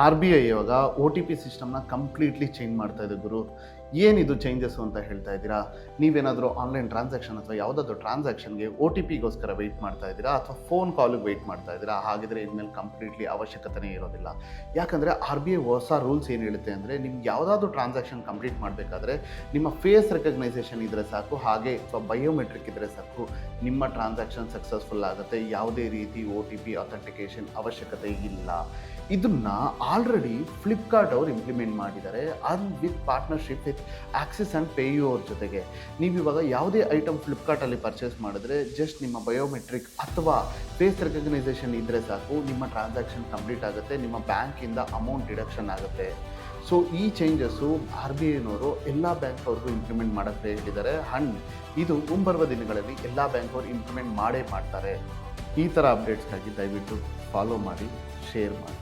R B I ಇವಾಗ O T P ಸಿಸ್ಟಮ್ನ completely change ಮಾಡ್ತಾ ಇದೆ ಗುರು. ಏನಿದು ಚೇಂಜಸ್ಸು ಅಂತ ಹೇಳ್ತಾ ಇದ್ದೀರಾ? ನೀವೇನಾದರೂ ಆನ್ಲೈನ್ ಟ್ರಾನ್ಸಾಕ್ಷನ್ ಅಥವಾ ಯಾವುದಾದ್ರೂ ಟ್ರಾನ್ಸಾಕ್ಷನ್ಗೆ ಒ ಟಿ ಪಿಗೋಸ್ಕರ ವೆಯ್ಟ್ ಮಾಡ್ತಾ ಇದ್ದೀರಾ ಅಥವಾ ಫೋನ್ ಕಾಲಿಗೆ ವೆಯ್ಟ್ ಮಾಡ್ತಾ ಇದ್ದೀರಾ? ಹಾಗಿದ್ರೆ ಇನ್ಮೇಲೆ ಕಂಪ್ಲೀಟ್ಲಿ ಅವಶ್ಯಕತೆನೇ ಇರೋದಿಲ್ಲ. ಯಾಕಂದರೆ ಆರ್ ಬಿ ಐ ಹೊಸ ರೂಲ್ಸ್ ಏನು ಹೇಳುತ್ತೆ ಅಂದರೆ, ನಿಮ್ಗೆ ಯಾವುದಾದ್ರೂ ಟ್ರಾನ್ಸಾಕ್ಷನ್ ಕಂಪ್ಲೀಟ್ ಮಾಡಬೇಕಾದ್ರೆ ನಿಮ್ಮ ಫೇಸ್ ರೆಕಗ್ನೈಸೇಷನ್ ಇದ್ದರೆ ಸಾಕು, ಹಾಗೆ ಅಥವಾ ಬಯೋಮೆಟ್ರಿಕ್ ಇದ್ದರೆ ಸಾಕು, ನಿಮ್ಮ ಟ್ರಾನ್ಸಾಕ್ಷನ್ ಸಕ್ಸಸ್ಫುಲ್ ಆಗುತ್ತೆ. ಯಾವುದೇ ರೀತಿ ಒ ಟಿ ಪಿ ಅಥೆಂಟಿಕೇಷನ್ ಅವಶ್ಯಕತೆ ಇಲ್ಲ. ಇದನ್ನು ಆಲ್ರೆಡಿ ಫ್ಲಿಪ್ಕಾರ್ಟ್ ಅವರು ಇಂಪ್ಲಿಮೆಂಟ್ ಮಾಡಿದ್ದಾರೆ, ಅನ್ with partnership with Axis and PayU ಅವ್ರ ಜೊತೆಗೆ. ನೀವು ಇವಾಗ ಯಾವುದೇ ಐಟಮ್ ಫ್ಲಿಪ್ಕಾರ್ಟಲ್ಲಿ ಪರ್ಚೇಸ್ ಮಾಡಿದ್ರೆ ಜಸ್ಟ್ ನಿಮ್ಮ ಬಯೋಮೆಟ್ರಿಕ್ ಅಥವಾ ಫೇಸ್ ರೆಕಗ್ನೈಸೇಷನ್ ಇದ್ದರೆ ಸಾಕು, ನಿಮ್ಮ ಟ್ರಾನ್ಸಾಕ್ಷನ್ ಕಂಪ್ಲೀಟ್ ಆಗುತ್ತೆ, ನಿಮ್ಮ ಬ್ಯಾಂಕಿಂದ ಅಮೌಂಟ್ ಡಿಡಕ್ಷನ್ ಆಗುತ್ತೆ. ಸೊ ಈ ಚೇಂಜಸ್ಸು ಆರ್ ಬಿ ಐನವರು ಎಲ್ಲ ಬ್ಯಾಂಕ್ ಅವ್ರಿಗೂ ಇಂಪ್ಲಿಮೆಂಟ್ ಮಾಡೋಕ್ಕೆ ಹೇಳಿದ್ದಾರೆ. ಆ್ಯಂಡ್ ಇದು ಮುಂಬರುವ ದಿನಗಳಲ್ಲಿ ಎಲ್ಲ ಬ್ಯಾಂಕ್ ಅವರು ಇಂಪ್ಲಿಮೆಂಟ್ ಮಾಡೇ ಮಾಡ್ತಾರೆ. ಈ ಥರ ಅಪ್ಡೇಟ್ಸ್ಗಾಗಿ ದಯವಿಟ್ಟು ಫಾಲೋ ಮಾಡಿ, ಶೇರ್ ಮಾಡಿ.